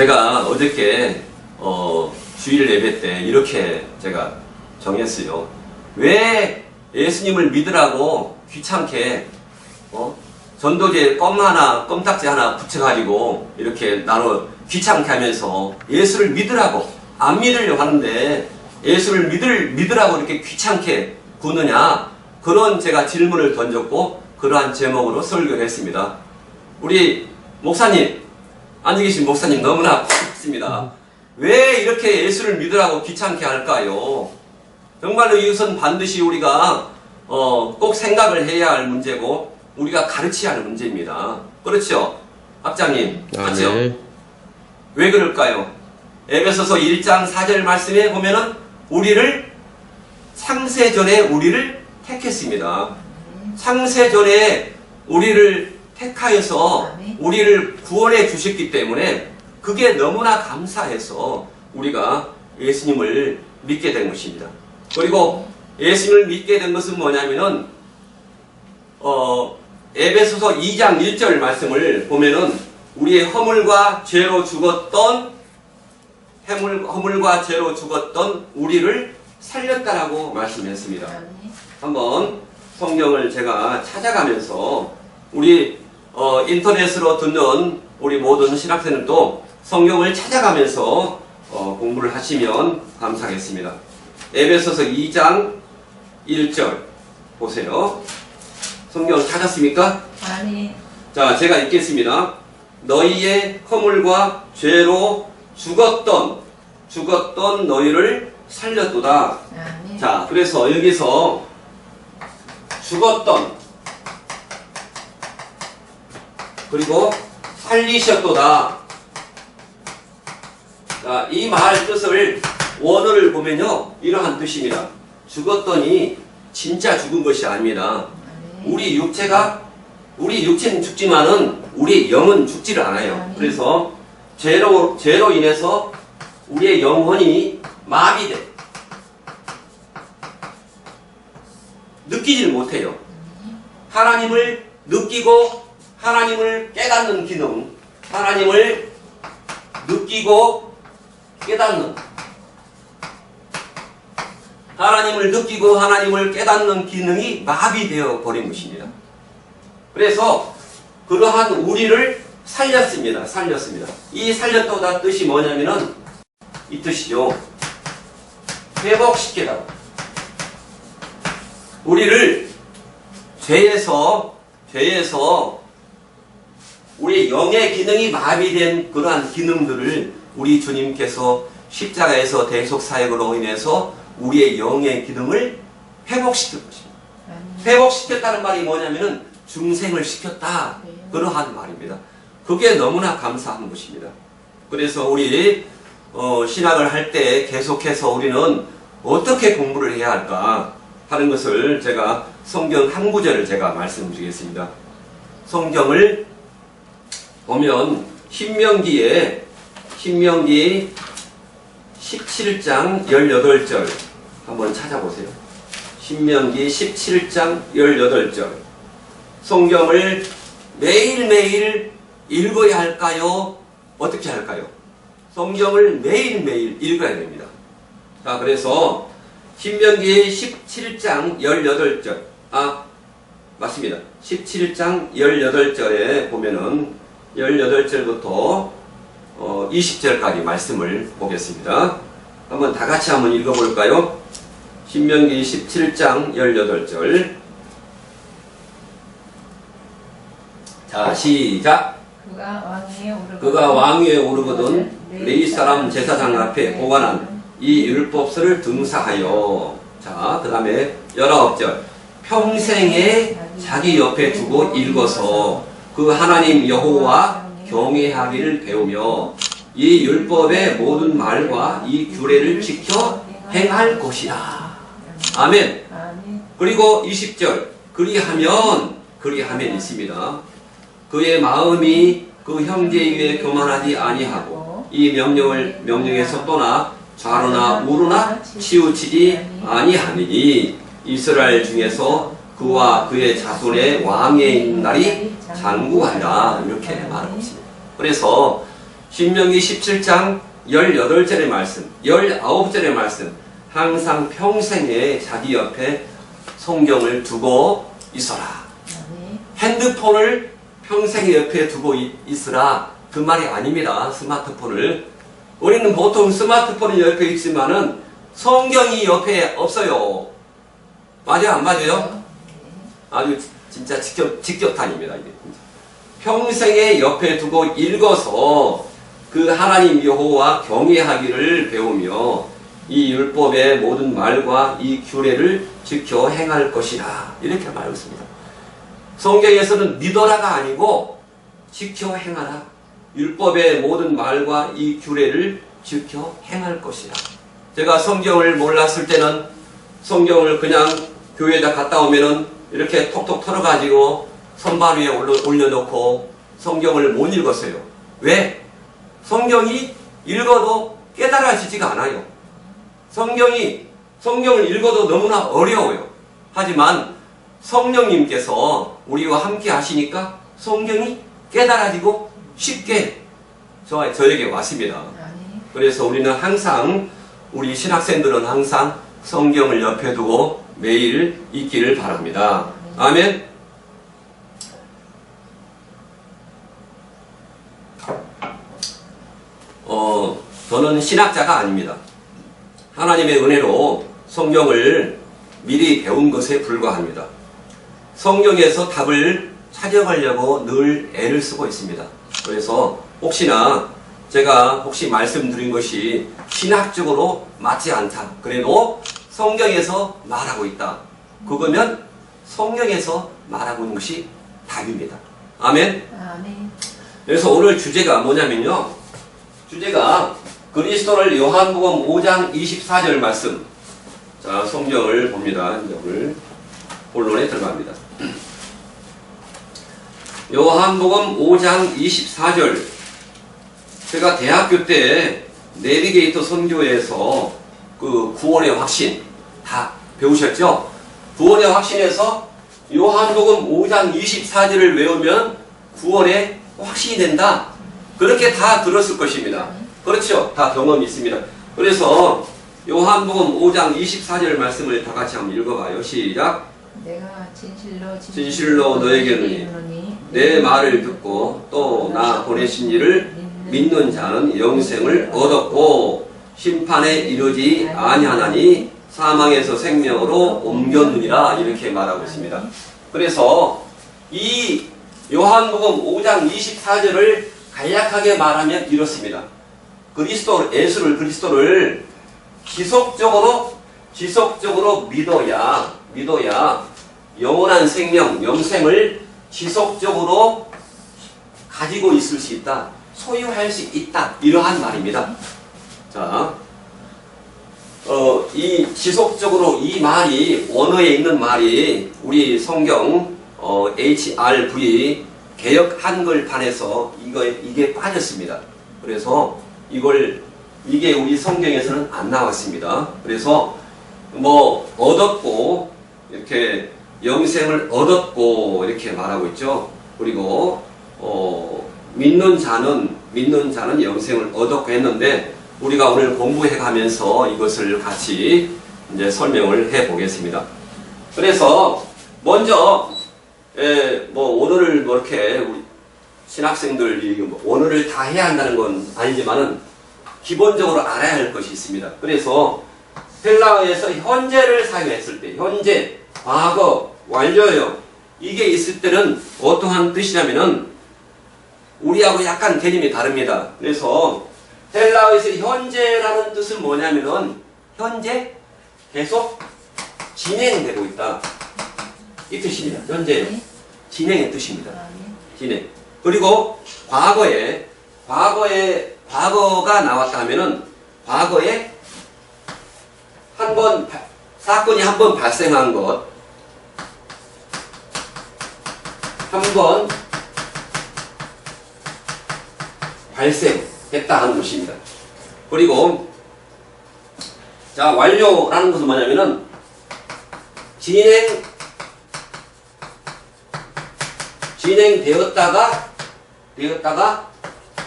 제가 어저께 주일 예배 때 이렇게 제가 정했어요. 왜 예수님을 믿으라고 귀찮게 전도지에 껌딱지 하나 붙여가지고 이렇게 나로 귀찮게 하면서 예수를 믿으라고 안 믿으려고 하는데 예수를 믿으라고 이렇게 귀찮게 구느냐, 그런 제가 질문을 던졌고 그러한 제목으로 설교를 했습니다. 우리 목사님, 앉아 계신 목사님 너무나 고맙습니다. 왜 이렇게 예수를 믿으라고 귀찮게 할까요? 정말로 이것은 반드시 우리가 꼭 생각을 해야 할 문제고 우리가 가르쳐야 할 문제입니다. 그렇죠? 학장님, 맞죠? 네. 왜 그럴까요? 에베소서 1장 4절 말씀에 보면은 우리를 창세전에 우리를 택했습니다. 창세전에 우리를 택하여서 우리를 구원해 주셨기 때문에 그게 너무나 감사해서 우리가 예수님을 믿게 된 것입니다. 그리고 예수님을 믿게 된 것은 뭐냐면은 에베소서 2장 1절 말씀을 보면은 우리의 허물과 죄로 죽었던 우리를 살렸다라고 말씀했습니다. 한번 성경을 제가 찾아가면서 우리 인터넷으로 듣는 우리 모든 신학생들도 성경을 찾아가면서 공부를 하시면 감사하겠습니다. 에베소서 2장 1절 보세요. 성경 찾았습니까? 아니. 자, 제가 읽겠습니다. 너희의 허물과 죄로 죽었던 너희를 살렸도다. 아니. 자, 그래서 여기서 죽었던 그리고 살리셨도다. 자, 이 말 뜻을 원어를 보면요, 이러한 뜻입니다. 죽었더니 진짜 죽은 것이 아닙니다. 우리 육체는 죽지만은 우리 영은 죽지를 않아요. 그래서 죄로 인해서 우리의 영혼이 마비돼 느끼질 못해요. 하나님을 느끼고 하나님을 깨닫는 기능, 하나님을 느끼고 깨닫는, 하나님을 느끼고 하나님을 깨닫는 기능이 마비되어 버린 것입니다. 그래서 그러한 우리를 살렸습니다. 이 살렸다는 뜻이 뭐냐면은 이 뜻이죠. 회복시키다. 우리를 죄에서 우리 영의 기능이 마비된 그러한 기능들을 우리 주님께서 십자가에서 대속사역으로 인해서 우리의 영의 기능을 회복시킬 것입니다. 회복시켰다는 말이 뭐냐면은 중생을 시켰다. 그러한 말입니다. 그게 너무나 감사한 것입니다. 그래서 우리 신학을 할 때 계속해서 우리는 어떻게 공부를 해야 할까 하는 것을 제가 성경 한 구절을 제가 말씀드리겠습니다. 성경을 보면 신명기 17장 18절 한번 찾아보세요. 신명기 17장 18절. 성경을 매일매일 읽어야 할까요? 어떻게 할까요? 성경을 매일매일 읽어야 됩니다. 자, 그래서 신명기 17장 18절. 맞습니다. 17장 18절에 보면은 18절부터 20절까지 말씀을 보겠습니다. 한번 다 같이 한번 읽어볼까요? 신명기 17장 18절. 자, 시작. 그가 왕위에 오르거든 레위 사람 제사장 앞에 보관한 이 율법서를 등사하여. 자, 그 다음에 19절. 평생에 자기 옆에 두고 읽어서 그 하나님 여호와 경외하기를 배우며 이 율법의 모든 말과 이 규례를 지켜 행할 것이다. 아멘. 그리고 20절. 그리하면 있습니다. 그의 마음이 그 형제 위에 교만하지 아니하고 이 명령에서 떠나 좌로나 우로나 치우치지 아니하니니 이스라엘 중에서 그와 그의 자손의 왕에 있는 날이 장구하리라. 이렇게 말하고 있습니다. 그래서 신명기 17장 18절의 말씀, 19절의 말씀, 항상 평생에 자기 옆에 성경을 두고 있어라. 핸드폰을 평생에 옆에 두고 있으라. 그 말이 아닙니다. 스마트폰을. 우리는 보통 스마트폰이 옆에 있지만은 성경이 옆에 없어요. 맞아요? 안 맞아요? 아주 진짜 직격탄입니다. 이게. 평생에 옆에 두고 읽어서 그 하나님 여호와 경외하기를 배우며 이 율법의 모든 말과 이 규례를 지켜 행할 것이라. 이렇게 말하고 있습니다. 성경에서는 믿어라가 아니고 지켜 행하라. 율법의 모든 말과 이 규례를 지켜 행할 것이라. 제가 성경을 몰랐을 때는 성경을 그냥 교회에다 갔다 오면은 이렇게 톡톡 털어가지고 선반 위에 올려놓고 성경을 못 읽었어요. 왜? 성경이 읽어도 깨달아지지가 않아요. 성경을 읽어도 너무나 어려워요. 하지만 성령님께서 우리와 함께 하시니까 성경이 깨달아지고 쉽게 저에게 왔습니다. 그래서 우리는 항상, 우리 신학생들은 항상 성경을 옆에 두고 매일 읽기를 바랍니다. 아멘. 저는 신학자가 아닙니다. 하나님의 은혜로 성경을 미리 배운 것에 불과합니다. 성경에서 답을 찾아가려고 늘 애를 쓰고 있습니다. 그래서 제가 말씀드린 것이 신학적으로 맞지 않다. 그래도 성경에서 말하고 있다. 그거면 성경에서 말하고 있는 것이 답입니다. 아멘. 아멘. 그래서 오늘 주제가 뭐냐면요. 주제가 그리스도를 요한복음 5장 24절 말씀. 자, 성경을 봅니다. 이제 오늘 본론에 들어갑니다. 요한복음 5장 24절. 제가 대학교 때 내비게이터 선교에서 그 구원의 확신 다 배우셨죠? 구원의 확신에서 요한복음 5장 24절을 외우면 구원의 확신이 된다. 그렇게 다 들었을 것입니다. 그렇죠? 다 경험이 있습니다. 그래서 요한복음 5장 24절 말씀을 다 같이 한번 읽어봐요. 시작. 내가 진실로 너에게 이르노니 내 말을 듣고 또 나 보내신 이를 믿는 자는 영생을 얻었고 심판에 이르지 아니하나니 사망에서 생명으로 옮겼느니라. 이렇게 말하고 있습니다. 그래서 이 요한복음 5장 24절을 간략하게 말하면 이렇습니다. 예수를 그리스도를 지속적으로 믿어야 영원한 생명, 영생을 지속적으로 가지고 있을 수 있다. 소유할 수 있다. 이러한 말입니다. 자, 이 지속적으로 이 말이 원어에 있는 말이 우리 성경 HRV 개역 한글판에서 이게 빠졌습니다. 그래서 이게 우리 성경에서는 안 나왔습니다. 그래서 얻었고 이렇게 영생을 얻었고 이렇게 말하고 있죠. 그리고 믿는 자는 영생을 얻었고 했는데 우리가 오늘 공부해 가면서 이것을 같이 이제 설명을 해 보겠습니다. 그래서 먼저 오늘을 이렇게 우리 신학생들이 오늘을 다 해야 한다는 건 아니지만은 기본적으로 알아야 할 것이 있습니다. 그래서 헬라어에서 현재를 사용했을 때 현재, 과거, 완료형 이게 있을 때는 어떠한 뜻이냐면은 우리하고 약간 개념이 다릅니다. 그래서 헬라어에서 현재라는 뜻은 뭐냐면은 현재 계속 진행되고 있다. 이 뜻입니다. 현재 진행의 뜻입니다. 진행. 그리고 과거가 나왔다면은 과거에 사건이 한 번 발생한 것, 한 번 발생했다 하는 것입니다. 그리고 자, 완료라는 것은 뭐냐면은 진행되었다가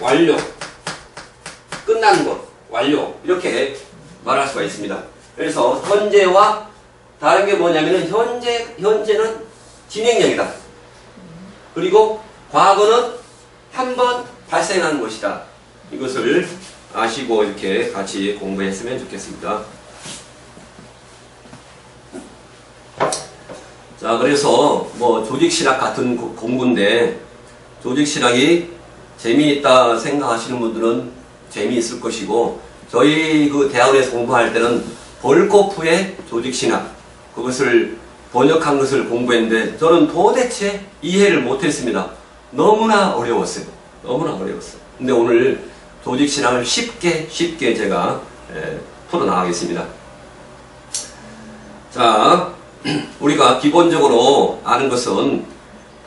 완료. 끝난 것, 완료. 이렇게 말할 수가 있습니다. 그래서 현재와 다른 게 뭐냐면은 현재는 진행형이다. 그리고 과거는 한 번 발생한 것이다. 이것을 아시고 이렇게 같이 공부했으면 좋겠습니다. 자, 그래서 뭐 조직신학 같은 공부인데 조직신학이 재미있다 생각하시는 분들은 재미있을 것이고, 저희 그 대학원에서 공부할 때는 볼코프의 조직신학, 그것을 번역한 것을 공부했는데 저는 도대체 이해를 못했습니다. 너무나 어려웠어요. 너무나 어려웠어요. 근데 오늘 조직신학을 쉽게 제가 풀어나가겠습니다. 자, 우리가 기본적으로 아는 것은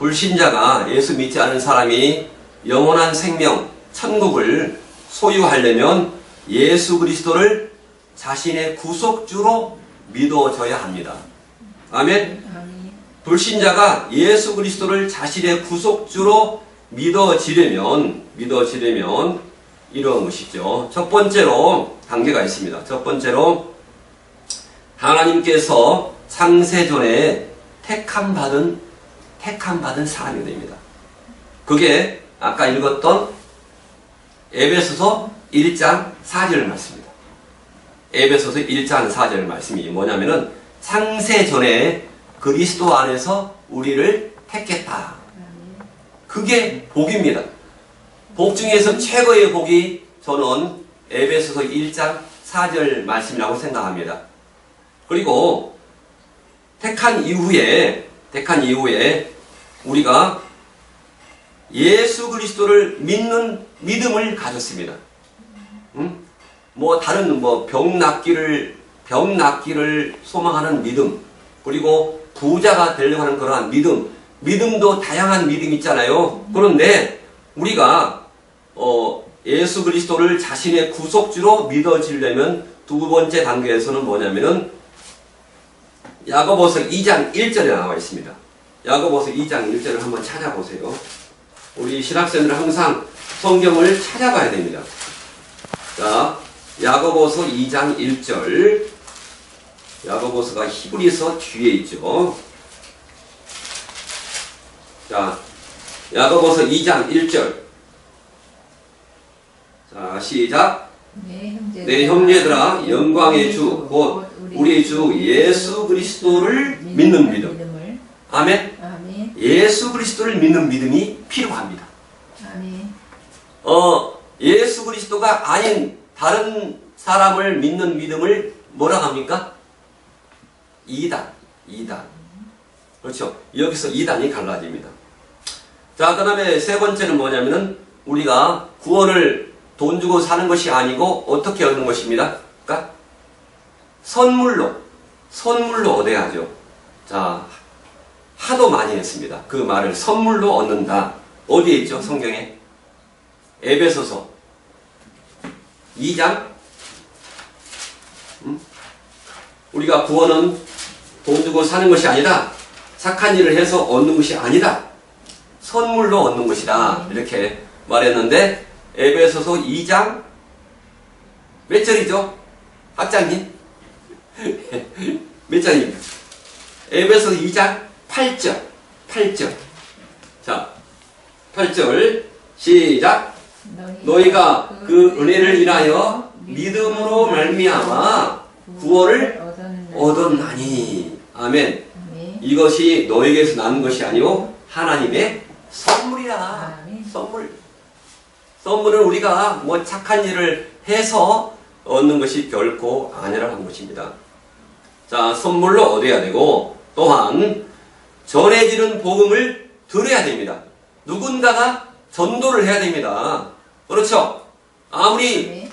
불신자가 예수 믿지 않은 사람이 영원한 생명, 천국을 소유하려면 예수 그리스도를 자신의 구속주로 믿어줘야 합니다. 아멘? 불신자가 예수 그리스도를 자신의 구속주로 믿어지려면 이런 것이죠. 첫 번째로 단계가 있습니다. 첫 번째로 하나님께서 창세전에 택함받은 사람이 됩니다. 그게 아까 읽었던 에베소서 1장 4절 말씀입니다. 에베소서 1장 4절 말씀이 뭐냐면은 창세전에 그리스도 안에서 우리를 택했다. 그게 복입니다. 복 중에서 최고의 복이 저는 에베소서 1장 4절 말씀이라고 생각합니다. 그리고 택한 이후에 우리가 예수 그리스도를 믿는 믿음을 가졌습니다. 뭐 다른 병 낫기를 소망하는 믿음, 그리고 부자가 되려고 하는 그러한 믿음도 다양한 믿음이 있잖아요. 그런데 우리가 예수 그리스도를 자신의 구속주로 믿어지려면 두 번째 단계에서는 뭐냐면은 야고보서 2장 1절에 나와 있습니다. 야고보서 2장 1절을 한번 찾아보세요. 우리 신학생들은 항상 성경을 찾아봐야 됩니다. 자, 야고보서 2장 1절. 야고보서가 히브리서 뒤에 있죠. 자, 야고보서 2장 1절. 자, 시작. 내 형제들아, 영광의 주, 곧 우리 주 예수 그리스도를 믿는 믿음. 아멘. 예수 그리스도를 믿는 믿음이 필요합니다. 아멘. 예수 그리스도가 아닌 다른 사람을 믿는 믿음을 뭐라 합니까? 이단. 그렇죠. 여기서 이단이 갈라집니다. 자, 그 다음에 세 번째는 뭐냐면은 우리가 구원을 돈 주고 사는 것이 아니고 어떻게 얻는 것입니다. 그러니까 선물로 얻어야죠. 자, 하도 많이 했습니다. 그 말을 선물로 얻는다. 어디에 있죠? 성경에? 에베소서 2장. 우리가 구원은 돈 주고 사는 것이 아니다. 착한 일을 해서 얻는 것이 아니다. 선물로 얻는 것이다. 이렇게 말했는데 에베소서 2장 몇 절이죠? 학장님? 몇 장입니까? 에베소서 2장 8절. 자, 8절 시작. 너희가 그 은혜를 인하여 믿음으로 말미암아 구원을 얻었나니. 아멘. 이것이 너에게서 나는 것이 아니요 하나님의 선물이라. 선물은 우리가 뭐 착한 일을 해서 얻는 것이 결코 아니라는 것입니다. 자, 선물로 얻어야 되고, 또한 전해지는 복음을 들어야 됩니다. 누군가가 전도를 해야 됩니다. 그렇죠? 아무리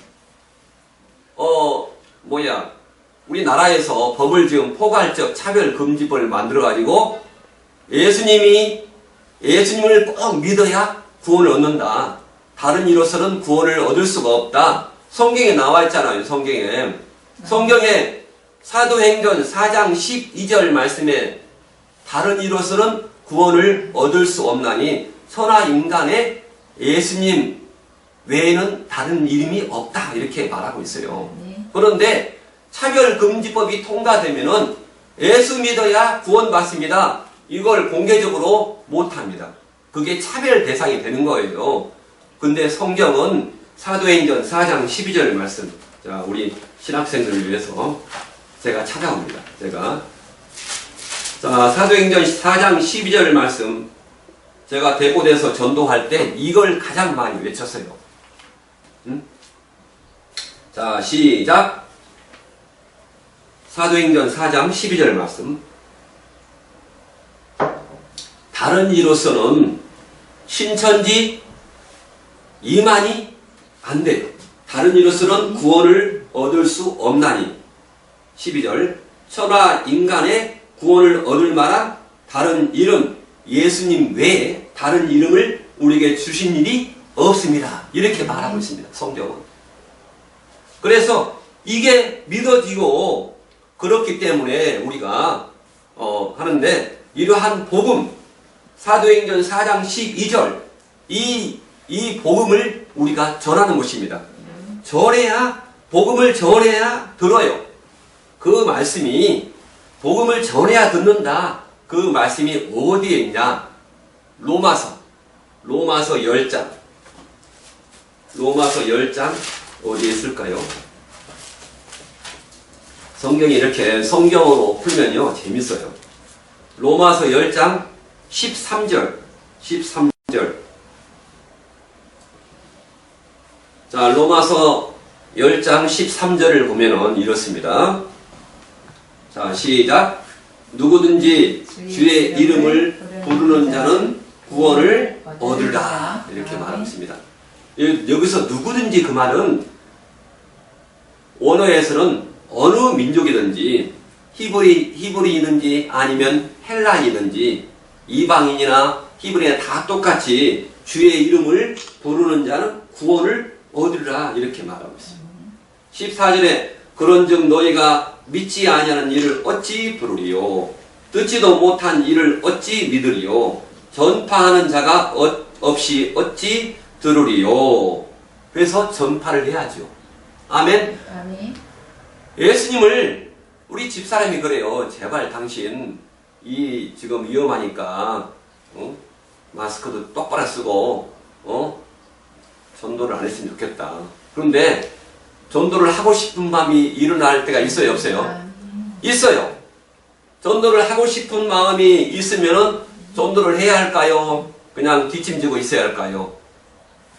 우리나라에서 법을 지은 포괄적 차별금지법을 만들어가지고 예수님을 꼭 믿어야 구원을 얻는다. 다른 이로서는 구원을 얻을 수가 없다. 성경에 나와 있잖아요. 성경에 사도행전 4장 12절 말씀에 다른 이로서는 구원을 얻을 수 없나니 천하 인간의 예수님 외에는 다른 이름이 없다 이렇게 말하고 있어요. 네. 그런데 차별금지법이 통과되면은 예수 믿어야 구원받습니다. 이걸 공개적으로 못합니다. 그게 차별 대상이 되는 거예요. 근데 성경은 사도행전 4장 12절 말씀, 자 우리 신학생들을 위해서 제가 찾아옵니다. 자 사도행전 4장 12절 말씀, 제가 대구에서 전도할 때 이걸 가장 많이 외쳤어요. 자 시작. 사도행전 4장 12절 말씀. 다른 이로서는 신천지 이만이 안 돼요. 다른 이로서는 구원을 얻을 수 없나니. 12절. 천하 인간의 구원을 얻을 만한 다른 이름, 예수님 외에 다른 이름을 우리에게 주신 일이 없습니다. 이렇게 말하고 있습니다. 성경은. 그래서 이게 믿어지고 그렇기 때문에 우리가 하는데, 이러한 복음, 사도행전 4장 12절, 이 복음을 우리가 전하는 것입니다. 복음을 전해야 들어요. 그 말씀이 복음을 전해야 듣는다. 그 말씀이 어디에 있냐? 로마서 10장. 로마서 10장 어디에 있을까요? 성경이 이렇게 성경으로 풀면요 재밌어요. 로마서 10장 13절. 자, 로마서 10장 13절을 보면은 이렇습니다. 자, 시작. 누구든지 주의 이름을 부르는 자는 구원을 얻으리라. 이렇게 말하고 있습니다. 여기서 누구든지 그 말은 원어에서는 어느 민족이든지 히브리인인지 아니면 헬라인이든지 이방인이나 히브리나 다 똑같이 주의 이름을 부르는 자는 구원을 얻으리라 이렇게 말하고 있습니다. 14절에 그런즉 너희가 믿지 아니하는 일을 어찌 부르리요? 듣지도 못한 일을 어찌 믿으리요? 전파하는 자가 없이 어찌 들으리요? 그래서 전파를 해야죠. 아멘. 아멘. 예수님을 우리 집사람이 그래요. 제발 당신 지금 위험하니까 마스크도 똑바로 쓰고 전도를 안 했으면 좋겠다. 그런데 전도를 하고 싶은 마음이 일어날 때가 있어요, 없어요? 있어요. 전도를 하고 싶은 마음이 있으면 전도를 해야 할까요? 그냥 뒷짐지고 있어야 할까요?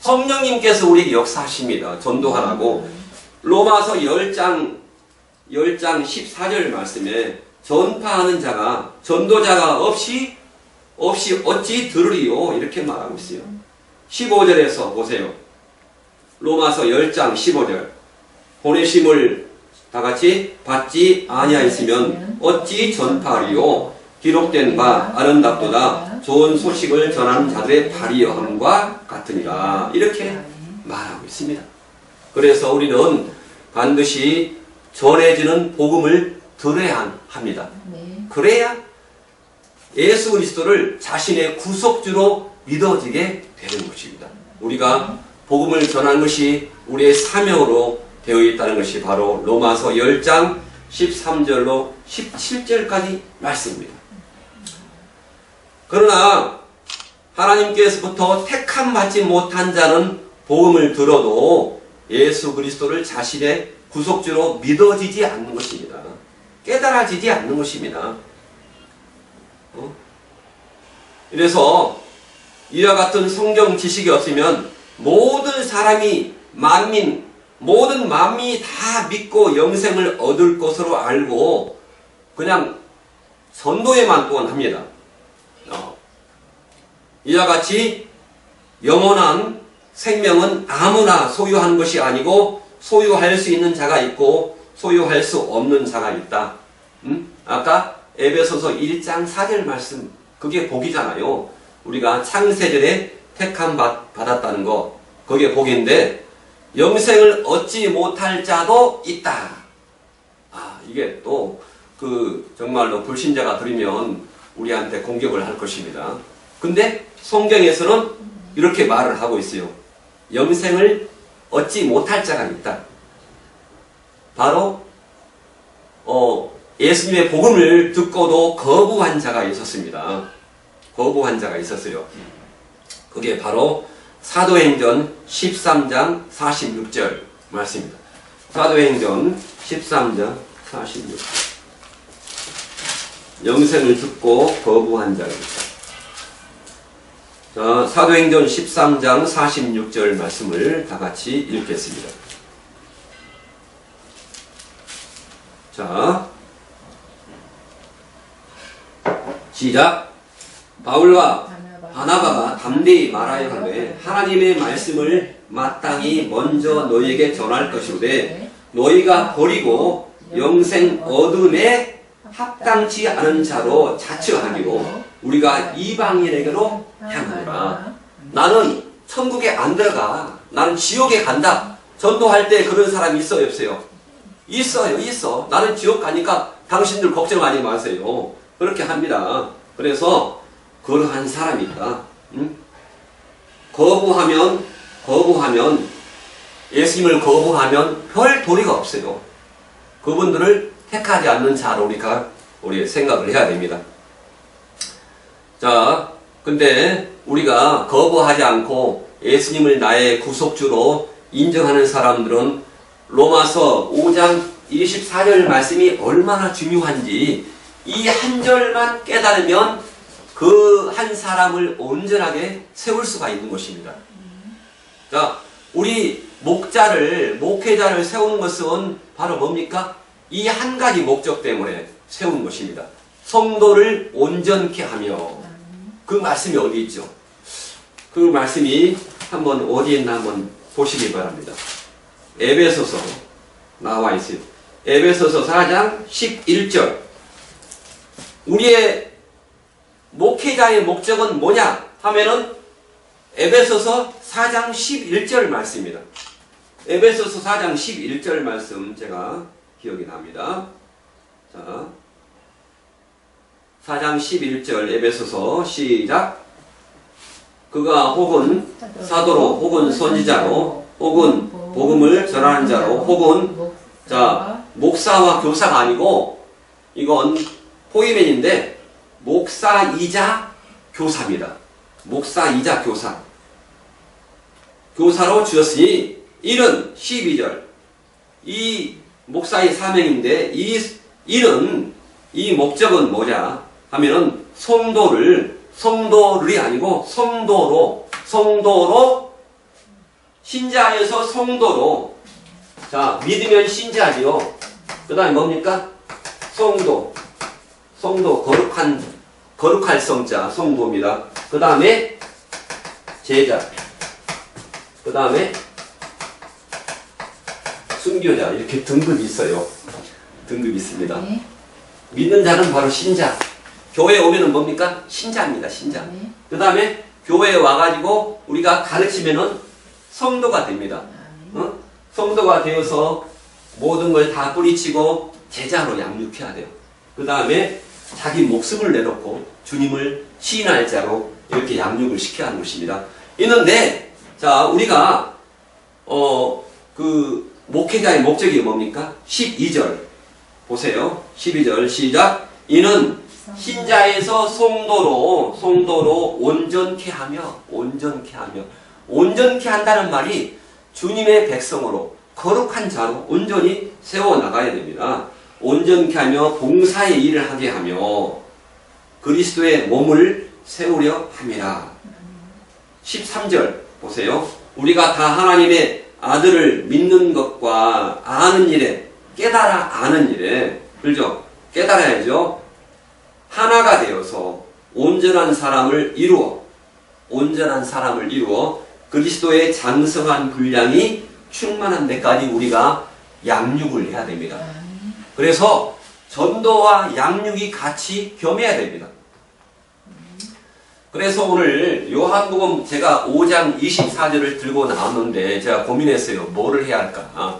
성령님께서 우리에게 역사하십니다. 전도하라고. 로마서 10장 14절 말씀에 전파하는 자가, 전도자가 없이 어찌 들으리요? 이렇게 말하고 있어요. 15절에서 보세요. 로마서 10장 15절. 보내심을 다같이 받지 아니하였으면 어찌 전파하리요? 기록된 바 아름답도다 좋은 소식을 전하는 자들의 발휘함과 같으니라. 이렇게 말하고 있습니다. 그래서 우리는 반드시 전해지는 복음을 들어야 합니다. 그래야 예수 그리스도를 자신의 구속주로 믿어지게 되는 것입니다. 우리가 복음을 전하는 것이 우리의 사명으로 되어 있다는 것이 바로 로마서 10장 13절로 17절까지 말씀입니다. 그러나 하나님께서부터 택함 받지 못한 자는 복음을 들어도 예수 그리스도를 자신의 구속주로 믿어지지 않는 것입니다. 깨달아지지 않는 것입니다. 이래서 이와 같은 성경 지식이 없으면 모든 사람이 모든 만민이 다 믿고 영생을 얻을 것으로 알고 그냥 전도에만 또한 합니다. 이와 같이 영원한 생명은 아무나 소유한 것이 아니고 소유할 수 있는 자가 있고 소유할 수 없는 자가 있다. 아까 에베소서 1장 4절 말씀, 그게 복이잖아요. 우리가 창세전에 택함 받았다는 거, 그게 복인데 영생을 얻지 못할 자도 있다. 이게 또 정말로 불신자가 들으면 우리한테 공격을 할 것입니다. 근데 성경에서는 이렇게 말을 하고 있어요. 영생을 얻지 못할 자가 있다. 바로 예수님의 복음을 듣고도 거부한 자가 있었습니다. 거부한 자가 있었어요. 그게 바로 사도행전 13장 46절 말씀입니다. 사도행전 13장 46절. 영생을 듣고 거부한 자가 있다. 자, 사도행전 13장 46절 말씀을 다 같이 읽겠습니다. 자, 시작. 바울과 바나바가 담대히 말하여 하되 하나님의 말씀을 마땅히 먼저 너희에게 전할 것이로되 너희가 버리고 영생 얻음에 합당치 않은 자로 자처하기로 우리가 이방인에게로 향하노라. 나는 천국에 안 들어가. 나는 지옥에 간다. 전도할 때 그런 사람이 있어요, 없어요? 있어요, 있어. 나는 지옥 가니까 당신들 걱정하지 마세요. 그렇게 합니다. 그래서 그러한 사람이 있다. 응? 거부하면 예수님을 거부하면 별 도리가 없어요. 그분들을 택하지 않는 자로 우리 생각을 해야 됩니다. 자, 근데 우리가 거부하지 않고 예수님을 나의 구속주로 인정하는 사람들은 로마서 5장 24절 말씀이 얼마나 중요한지 이 한 절만 깨달으면 그 한 사람을 온전하게 세울 수가 있는 것입니다. 자, 우리 목회자를 세우는 것은 바로 뭡니까? 이 한 가지 목적 때문에 세운 것입니다. 성도를 온전케 하며. 그 말씀이 어디 있죠? 그 말씀이 한번 어디 있나 한번 보시기 바랍니다. 에베소서 나와 있어요. 에베소서 4장 11절. 우리의 목회자의 목적은 뭐냐 하면은 에베소서 4장 11절 말씀입니다. 에베소서 4장 11절 말씀 제가 기억이 납니다. 자, 4장 11절 에베소서 시작. 그가 혹은 사도로 혹은 선지자로 혹은 복음을 전하는 자로 혹은 자 목사와 교사가 아니고 이건 포이맨인데 목사이자 교사입니다. 목사이자 교사. 교사로 주었으니 이는 12절. 이 목사의 사명인데 이 목적은 뭐냐 하면은 성도를 아니고 성도로 신자에서 성도로 자 믿으면 신자지요. 그 다음에 뭡니까? 성도 거룩할 성자 성도입니다. 그 다음에 제자 그 다음에 순교자 이렇게 등급이 있어요. 등급이 있습니다. 네. 믿는 자는 바로 신자. 교회에 오면은 뭡니까? 신자입니다. 신자. 네. 그 다음에 교회에 와가지고 우리가 가르치면은 성도가 됩니다. 성도가 되어서 모든 걸 다 뿌리치고 제자로 양육해야 돼요. 그 다음에 자기 목숨을 내놓고 주님을 시인할 자로 이렇게 양육을 시켜야 하는 것입니다. 있는데 자 우리가 그 목회자의 목적이 뭡니까? 12절 보세요. 12절 시작. 이는 신자에서 성도로 온전케 하며 온전케 한다는 말이 주님의 백성으로 거룩한 자로 온전히 세워나가야 됩니다. 온전케 하며 봉사의 일을 하게 하며 그리스도의 몸을 세우려 함이라. 13절 보세요. 우리가 다 하나님의 아들을 믿는 것과 아는 일에 깨달아 아는 일에 그렇죠? 깨달아야죠. 하나가 되어서 온전한 사람을 이루어 그리스도의 장성한 분량이 충만한 데까지 우리가 양육을 해야 됩니다. 그래서 전도와 양육이 같이 겸해야 됩니다. 그래서 오늘 요한복음 제가 5장 24절을 들고 나왔는데 제가 고민했어요. 뭐를 해야 할까?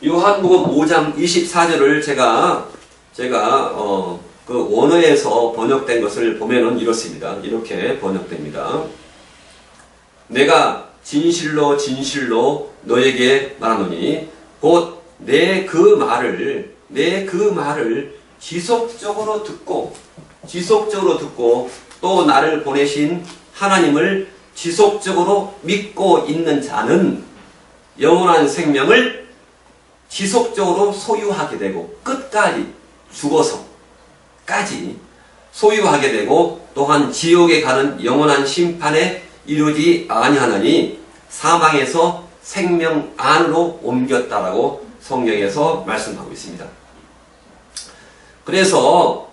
요한복음 5장 24절을 제가 그 원어에서 번역된 것을 보면은 이렇습니다. 이렇게 번역됩니다. 내가 진실로 진실로 너에게 말하노니 곧 내 그 말을 지속적으로 듣고 또 나를 보내신 하나님을 지속적으로 믿고 있는 자는 영원한 생명을 지속적으로 소유하게 되고 끝까지 죽어서까지 소유하게 되고 또한 지옥에 가는 영원한 심판에 이르지 아니하나니 사망에서 생명 안으로 옮겼다라고 성경에서 말씀하고 있습니다. 그래서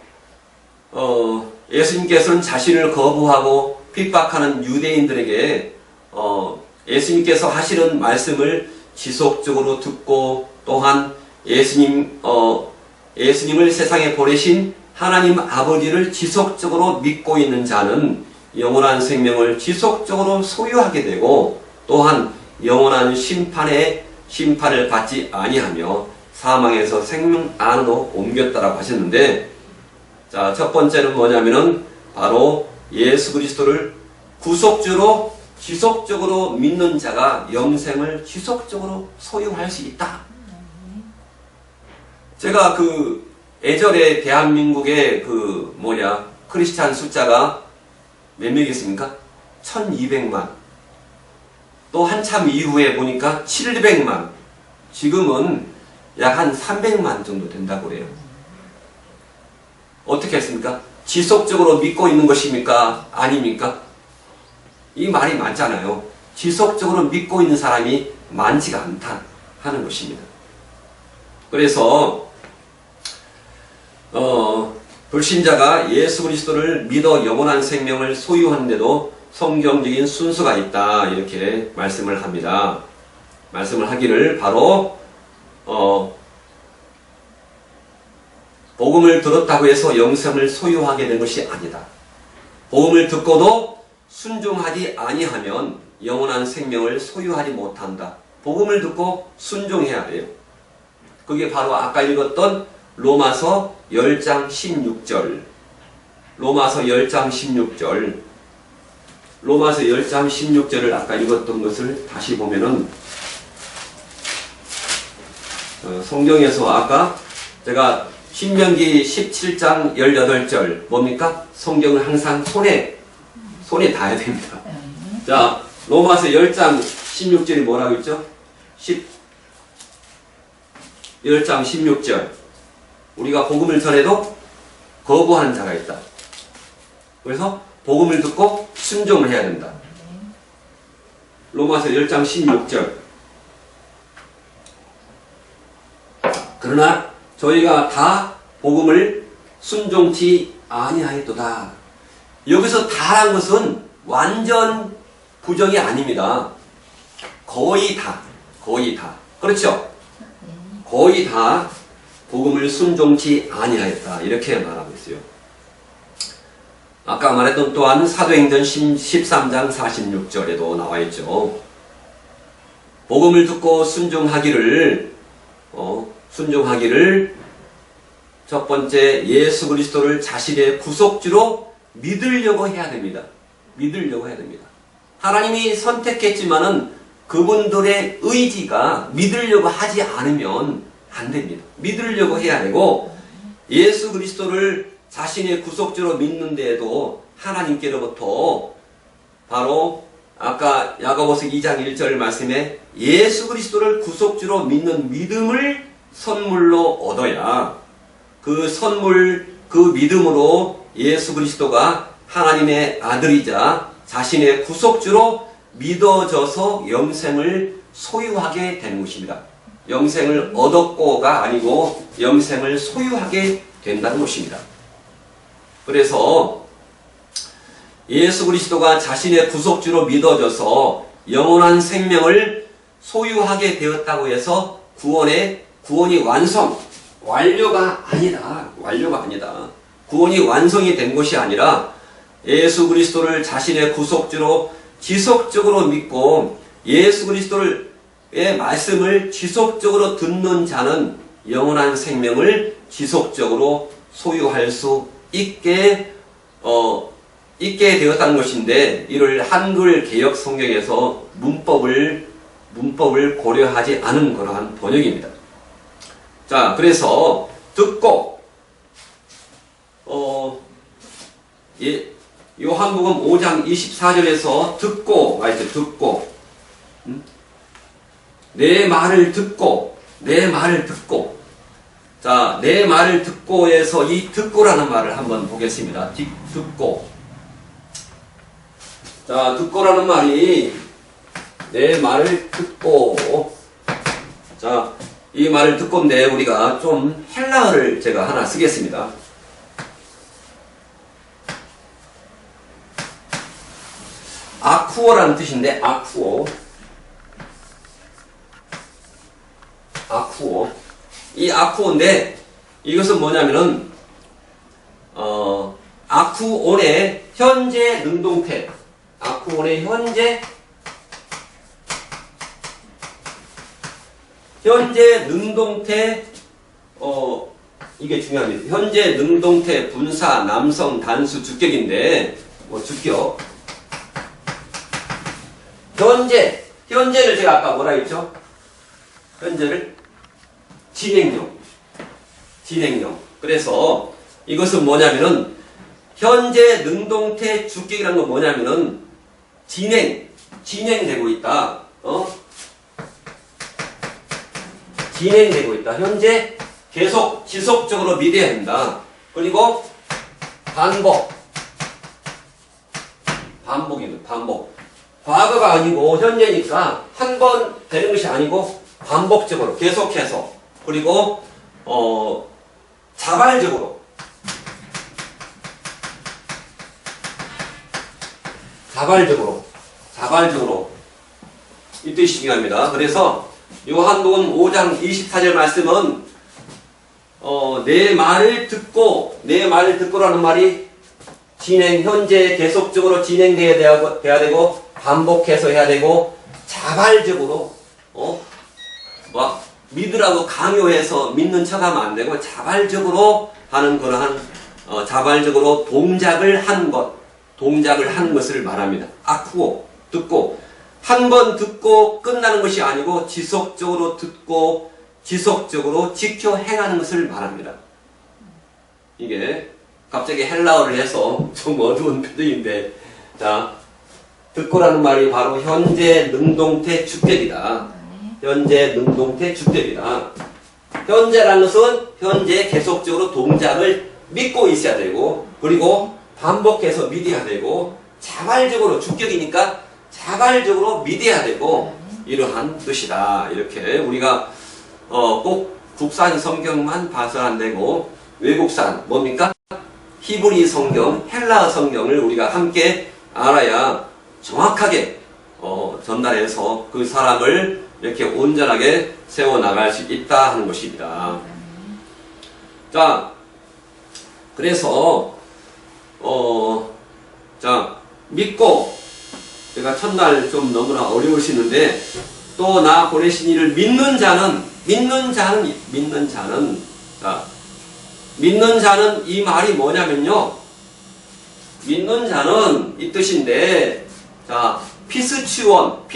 예수님께서는 자신을 거부하고 핍박하는 유대인들에게 예수님께서 하시는 말씀을 지속적으로 듣고 또한 예수님을 세상에 보내신 하나님 아버지를 지속적으로 믿고 있는 자는 영원한 생명을 지속적으로 소유하게 되고 또한 영원한 심판을 받지 아니하며 사망에서 생명 안으로 옮겼다라고 하셨는데, 자, 첫 번째는 뭐냐면은 바로 예수 그리스도를 구속주로 지속적으로 믿는 자가 영생을 지속적으로 소유할 수 있다. 제가 예전에 대한민국의 크리스찬 숫자가 몇 명이겠습니까? 1200만. 또 한참 이후에 보니까 700만. 지금은 약 한 300만 정도 된다고 그래요. 어떻게 했습니까? 지속적으로 믿고 있는 것입니까? 아닙니까? 이 말이 맞잖아요. 지속적으로 믿고 있는 사람이 많지가 않다 하는 것입니다. 그래서 불신자가 예수 그리스도를 믿어 영원한 생명을 소유하는데도 성경적인 순서가 있다 이렇게 말씀을 합니다. 말씀을 하기를 바로 복음을 들었다고 해서 영생을 소유하게 된 것이 아니다. 복음을 듣고도 순종하지 아니하면 영원한 생명을 소유하지 못한다. 복음을 듣고 순종해야 돼요. 그게 바로 아까 읽었던 로마서 10장 16절. 로마서 10장 16절. 로마서 10장 16절을 아까 읽었던 것을 다시 보면은 성경에서 아까 제가 신명기 17장 18절 뭡니까? 성경을 항상 손에 닿아야 됩니다. 자, 로마서 10장 16절이 뭐라고 했죠? 10장 16절. 우리가 복음을 전해도 거부하는 자가 있다. 그래서 복음을 듣고 순종을 해야 된다. 로마서 10장 16절. 그러나 저희가 다 복음을 순종치 아니하였도다. 여기서 다란 것은 완전 부정이 아닙니다. 거의 다. 그렇죠? 거의 다 복음을 순종치 아니하였다. 이렇게 말하고 있어요. 아까 말했던 또한 사도행전 13장 46절에도 나와 있죠. 복음을 듣고 순종하기를 첫 번째 예수 그리스도를 자신의 구속주로 믿으려고 해야 됩니다. 하나님이 선택했지만은 그분들의 의지가 믿으려고 하지 않으면 안 됩니다. 믿으려고 해야 되고, 예수 그리스도를 자신의 구속주로 믿는데도 하나님께로부터 바로 아까 야고보서 2장 1절 말씀에 예수 그리스도를 구속주로 믿는 믿음을 선물로 얻어야 그 믿음으로 예수 그리스도가 하나님의 아들이자 자신의 구속주로 믿어져서 영생을 소유하게 되는 것입니다. 영생을 얻었고가 아니고 영생을 소유하게 된다는 것입니다. 그래서 예수 그리스도가 자신의 구속주로 믿어져서 영원한 생명을 소유하게 되었다고 해서 구원이 완료가 아니다. 구원이 완성이 된 것이 아니라 예수 그리스도를 자신의 구속주로 지속적으로 믿고 예수 그리스도의 말씀을 지속적으로 듣는 자는 영원한 생명을 지속적으로 소유할 수 있게 있게 되었다는 것인데 이를 한글 개역 성경에서 문법을 고려하지 않은 그러한 번역입니다. 자, 그래서 듣고 요한복음 5장 24절에서 듣고 말이죠. 듣고 내 말을 듣고 자, 내 말을 듣고에서 이 듣고라는 말을 한번 보겠습니다. 듣고. 자, 듣고라는 말이 내 말을 듣고. 자, 이 말을 듣고인데 우리가 좀 헬라어를 제가 하나 쓰겠습니다. 아쿠오라는 뜻인데 아쿠오. 이 아쿠오인데 이것은 뭐냐면은 아쿠온의 현재 능동태. 아쿠온의 현재 능동태 이게 중요합니다. 현재 능동태 분사 남성 단수 주격인데 주격 현재를 제가 아까 뭐라 했죠? 현재를 진행형. 그래서 이것은 뭐냐면은 현재 능동태 주격이라는 건 뭐냐면은 진행되고 있다. 진행되고 있다. 현재 계속 지속적으로 미래해야 된다. 그리고 반복입니다. 과거가 아니고 현재니까 한 번 되는 것이 아니고 반복적으로 계속해서 그리고 자발적으로 이 뜻이 중요합니다. 그래서 요한복음 5장 24절 말씀은 내 말을 듣고라는 말이 현재 계속적으로 진행돼야 되고 반복해서 해야 되고 자발적으로 믿으라고 강요해서 믿는 척하면 안 되고 자발적으로 하는 그러한 자발적으로 동작을 한 것을 말합니다. 아쿠오 듣고 한 번 듣고 끝나는 것이 아니고 지속적으로 듣고 지속적으로 지켜 행하는 것을 말합니다. 이게 갑자기 헬라어를 해서 좀 어두운 표정인데 자 듣고라는 말이 바로 현재 능동태 주격이다. 현재라는 것은 현재 계속적으로 동작을 믿고 있어야 되고 그리고 반복해서 믿어야 되고 자발적으로 주격이니까 자발적으로 믿어야 되고 이러한 뜻이다. 이렇게 우리가 꼭 국산 성경만 봐서 안 되고 외국산 뭡니까? 히브리 성경, 헬라어 성경을 우리가 함께 알아야 정확하게 전달해서 그 사람을 이렇게 온전하게 세워나갈 수 있다 하는 것입니다. 자, 그래서 믿고 제가 첫날 좀 너무나 어려우시는데 또 나 보내신 이를 믿는 자는 이 말이 뭐냐면요. 믿는 자는 이 뜻인데 자 피스치원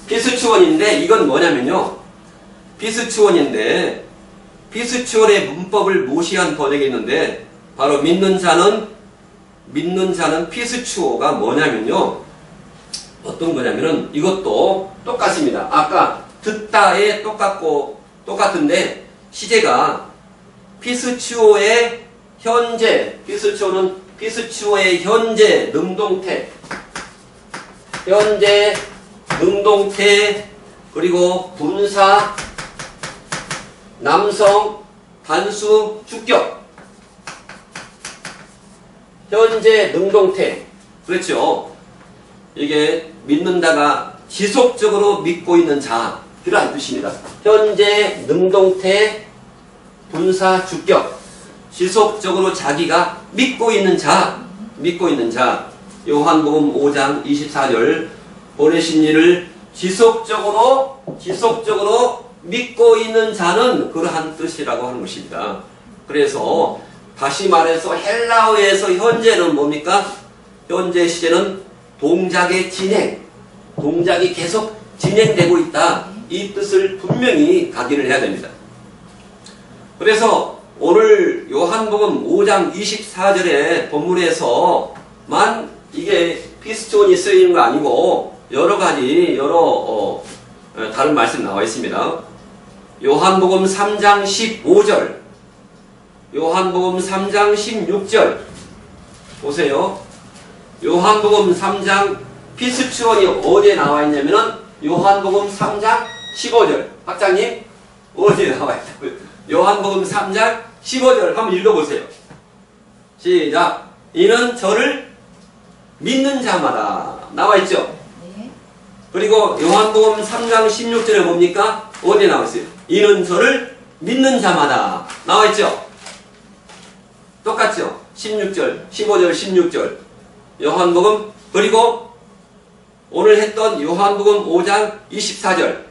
피스치원인데 이건 뭐냐면요. 피스치원의 문법을 무시한 번역이 있는데 바로 믿는 자는 피스치오가 뭐냐면요. 어떤 거냐면은 이것도 똑같습니다. 아까 듣다에 똑같은데 시제가 피스치오의 현재 능동태 그리고 분사 남성 단수 주격 현재 능동태 그렇죠. 이게 믿는다가 지속적으로 믿고 있는 자 이러한 뜻입니다. 현재 능동태 분사 주격 지속적으로 자기가 믿고 있는 자 믿고 있는 자. 요한복음 5장 24절 보내신 이를 지속적으로 믿고 있는 자는 그러한 뜻이라고 하는 것입니다. 그래서 다시 말해서 헬라어에서 현재는 뭡니까? 현재 시제는 동작의 진행, 동작이 계속 진행되고 있다. 이 뜻을 분명히 각인을 해야 됩니다. 그래서 오늘 요한복음 5장 24절의 본문에서만 이게 피스톤이 쓰이는 거 아니고 여러 가지 다른 말씀 나와 있습니다. 요한복음 3장 15절, 요한복음 3장 16절 보세요. 요한복음 3장 피스톤이 어디에 나와 있냐면은 요한복음 3장 15절. 학장님 어디에 나와 있다고요? 요한복음 3장 15절 한번 읽어보세요. 시작. 이는 저를 믿는 자마다 나와 있죠. 네. 그리고 요한복음 3장 16절에 뭡니까? 어디에 나와 있어요? 이는 저를 믿는 자마다 나와 있죠. 똑같죠. 16절, 15절, 16절. 요한복음 그리고 오늘 했던 요한복음 5장 24절.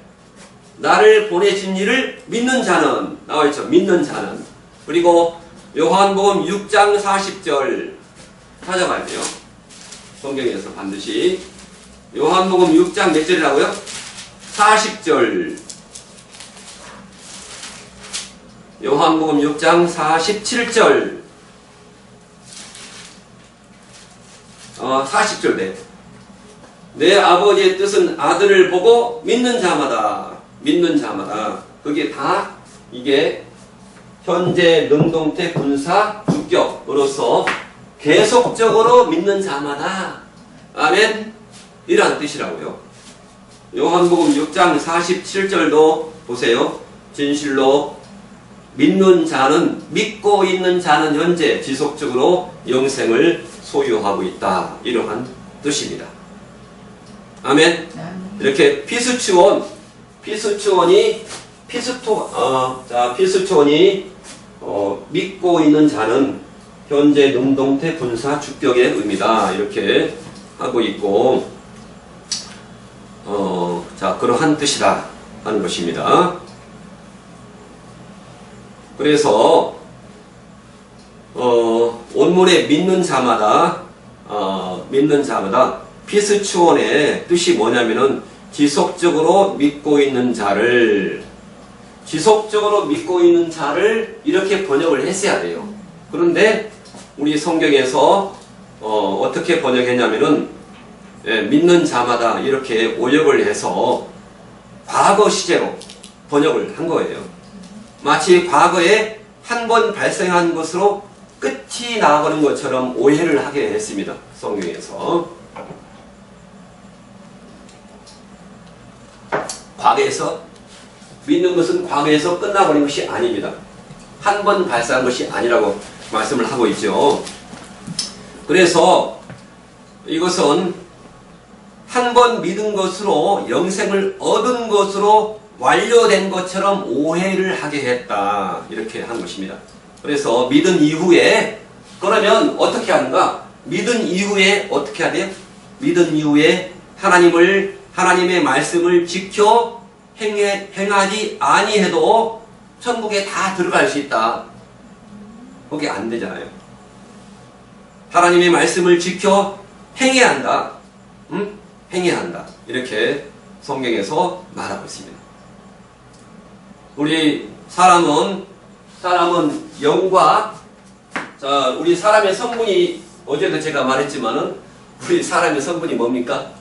나를 보내신 이를 믿는 자는 나와 있죠. 믿는 자는. 그리고 요한복음 6장 40절 찾아봐야 돼요. 성경에서 반드시 요한복음 6장 몇 절이라고요? 40절. 요한복음 6장 47절. 40절 네. 내 아버지의 뜻은 아들을 보고 믿는 자마다. 그게 다 이게 현재 능동태 분사 주격으로서 계속적으로 믿는 자마다. 아멘. 이란 뜻이라고요. 요한복음 6장 47절도 보세요. 진실로 믿는 자는, 믿고 있는 자는 현재 지속적으로 영생을 소유하고 있다. 이러한 뜻입니다. 아멘. 이렇게 피스톤이 믿고 있는 자는 현재 능동태 분사 주격의 의미다. 이렇게 하고 있고, 그러한 뜻이다 하는 것입니다. 그래서 원문에 믿는 자마다 피스추원의 뜻이 뭐냐면은 지속적으로 믿고 있는 자를 이렇게 번역을 했어야 돼요. 그런데 우리 성경에서 어떻게 번역했냐면은 믿는 자마다 이렇게 오역을 해서 과거 시제로 번역을 한 거예요. 마치 과거에 한 번 발생한 것으로 끝이 나가는 것처럼 오해를 하게 했습니다. 성경에서. 과거에서 믿는 것은 과거에서 끝나버린 것이 아닙니다. 한 번 발생한 것이 아니라고 말씀을 하고 있죠. 그래서 이것은 한 번 믿은 것으로 영생을 얻은 것으로 완료된 것처럼 오해를 하게 했다. 이렇게 한 것입니다. 그래서 믿은 이후에 그러면 어떻게 하는가? 믿은 이후에 어떻게 해야 돼요? 믿은 이후에 하나님의 말씀을 지켜 행하지 아니해도 천국에 다 들어갈 수 있다. 그게 안 되잖아요. 하나님의 말씀을 지켜 행해야 한다. 행해야 한다. 이렇게 성경에서 말하고 있습니다. 우리 사람은 영과 우리 사람의 성분이 어제도 제가 말했지만은 우리 사람의 성분이 뭡니까?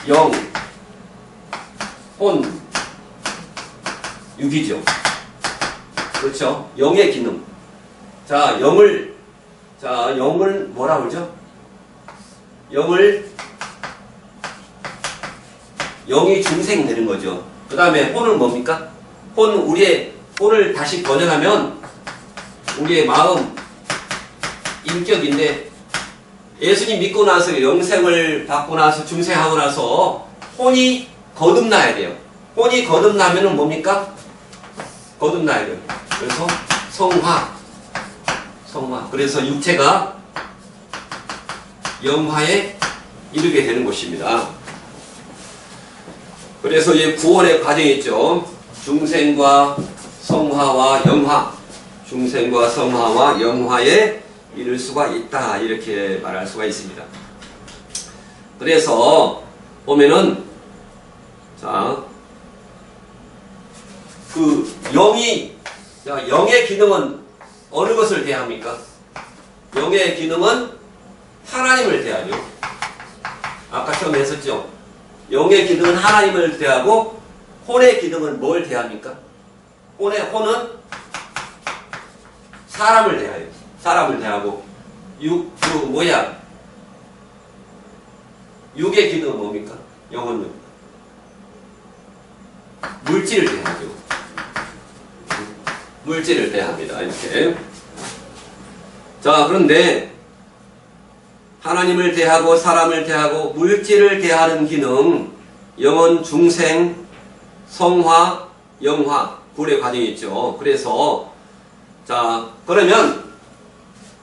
영, 혼, 육이죠. 그렇죠? 영의 기능. 영을 뭐라 그러죠? 영이 중생되는 거죠. 그 다음에 혼은 뭡니까? 혼을 다시 번역하면 우리의 마음, 인격인데 예수님 믿고 나서 영생을 받고 나서 중생하고 나서 혼이 거듭나야 돼요. 혼이 거듭나면은 뭡니까? 거듭나야 돼요. 그래서 성화. 그래서 육체가 영화에 이르게 되는 것입니다. 그래서 이 구원의 과정이 있죠. 중생과 성화와 영화, 중생과 성화와 영화에 이를 수가 있다, 이렇게 말할 수가 있습니다. 그래서 보면은 자, 그 영의 기능은 어느 것을 대합니까? 영의 기능은 하나님을 대하죠. 아까 처음에 했었죠. 영의 기능은 하나님을 대하고 혼의 기능은 뭘 대합니까? 혼은 사람을 대하요. 사람을 대하고 육의 기능은 뭡니까? 영혼은 물질을 대하죠. 물질을 대합니다. 이렇게. 자, 그런데 하나님을 대하고 사람을 대하고 물질을 대하는 기능, 영혼, 중생, 성화, 영화, 구원의 과정이 있죠. 그래서 자, 그러면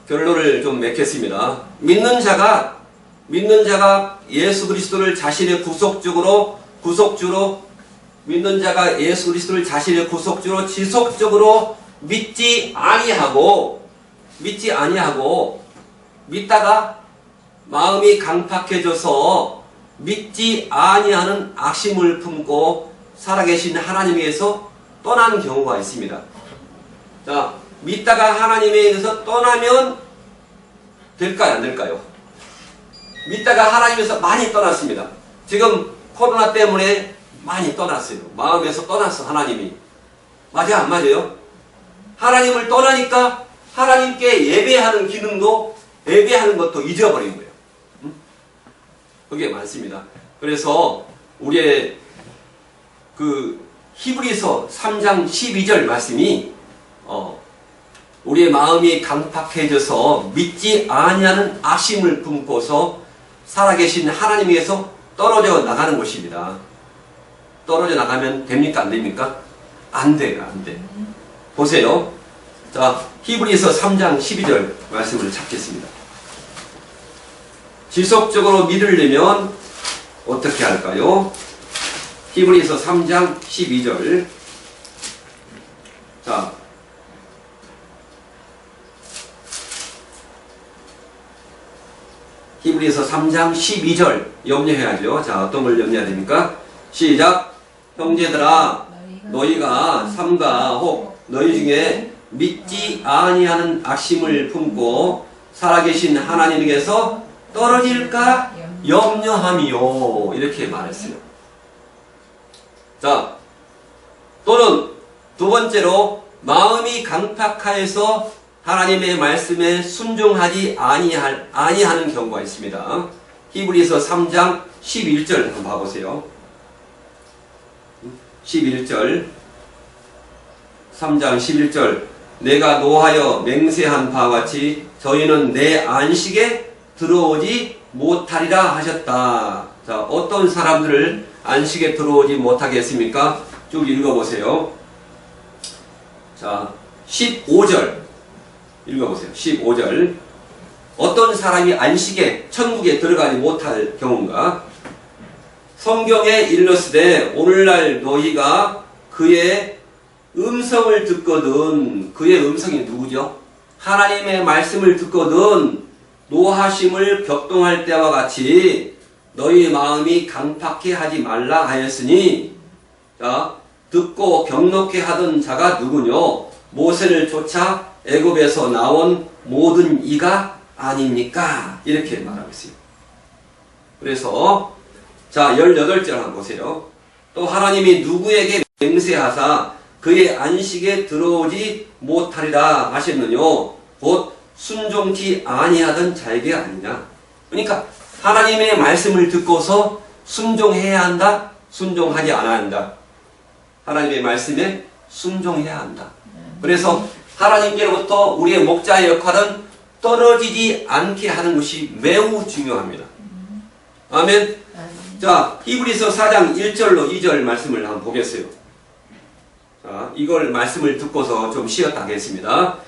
결론을 좀 맺겠습니다. 믿는 자가 예수 그리스도를 자신의 구속주로 믿는 자가 예수 그리스도를 자신의 구속주로 지속적으로 믿지 아니하고 믿다가 마음이 강팍해져서 믿지 아니하는 악심을 품고 살아계신 하나님에게서 떠난 경우가 있습니다. 자, 믿다가 하나님에게서 떠나면 될까요, 안 될까요? 믿다가 하나님에서 많이 떠났습니다. 지금 코로나 때문에 많이 떠났어요. 마음에서 떠났어, 하나님이. 맞아요, 안 맞아요? 하나님을 떠나니까 하나님께 예배하는 기능도, 예배하는 것도 잊어버린 거예요. 그게 많습니다. 그래서 우리의 그 히브리서 3장 12절 말씀이 우리의 마음이 강팍해져서 믿지 아니하는 악심을 품고서 살아계신 하나님에게서 떨어져 나가는 것입니다. 떨어져 나가면 됩니까? 안 됩니까? 안 돼요. 안 돼. 보세요. 자, 히브리서 3장 12절 말씀을 찾겠습니다. 지속적으로 믿으려면 어떻게 할까요? 히브리서 3장 12절. 자, 히브리서 3장 12절 염려해야죠. 자, 어떤 걸 염려해야 됩니까? 시작. 형제들아, 너희가 삼가 혹 너희 중에 믿지 아니하는 악심을 품고 살아계신 하나님에게서 떨어질까 염려함이요, 이렇게 말했어요. 자, 또는 두 번째로 마음이 강팍하여서 하나님의 말씀에 순종하지 아니하는 경우가 있습니다. 히브리서 3장 11절 한번 봐보세요. 11절 3장 11절 내가 노하여 맹세한 바와 같이 저희는 내 안식에 들어오지 못하리라 하셨다. 자, 어떤 사람들을 안식에 들어오지 못하게 했습니까? 쭉 읽어보세요. 자, 15절 읽어보세요. 15절 어떤 사람이 안식에 천국에 들어가지 못할 경우인가? 성경에 일렀으되 오늘날 너희가 그의 음성을 듣거든. 그의 음성이 누구죠? 하나님의 말씀을 듣거든 노하심을 격동할 때와 같이 너희 마음이 강팍해 하지 말라 하였으니, 자, 듣고 경록해 하던 자가 누구뇨? 모세를 쫓아 애굽에서 나온 모든 이가 아닙니까? 이렇게 말하고 있어요. 그래서 자, 18절 한번 보세요. 또 하나님이 누구에게 맹세하사 그의 안식에 들어오지 못하리라 하셨느뇨? 곧 순종치 아니하던 자에게 아니냐? 그러니까 하나님의 말씀을 듣고서 순종해야 한다? 순종하지 않아야 한다? 하나님의 말씀에 순종해야 한다. 그래서 하나님께로부터 우리의 목자의 역할은 떨어지지 않게 하는 것이 매우 중요합니다. 아멘. 자, 히브리서 4장 1절로 2절 말씀을 한번 보겠어요. 자, 이걸 말씀을 듣고서 좀 쉬었다 하겠습니다.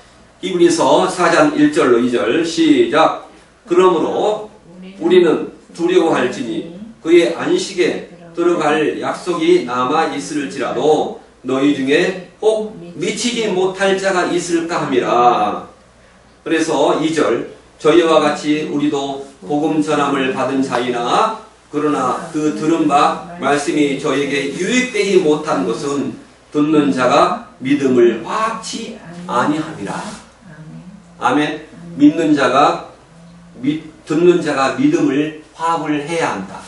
히브리서 4장 1절로 2절 시작. 그러므로 우리는 두려워할지니 그의 안식에 들어갈 약속이 남아 있을지라도 너희 중에 혹 미치지 못할 자가 있을까 함이라. 그래서 2절 저희와 같이 우리도 복음 전함을 받은 자이나 그러나 그 들은 바 말씀이 저에게 유익되지 못한 것은 듣는 자가 믿음을 확치 아니함이라. 아멘. 듣는 자가 믿음을 화합을 해야 한다.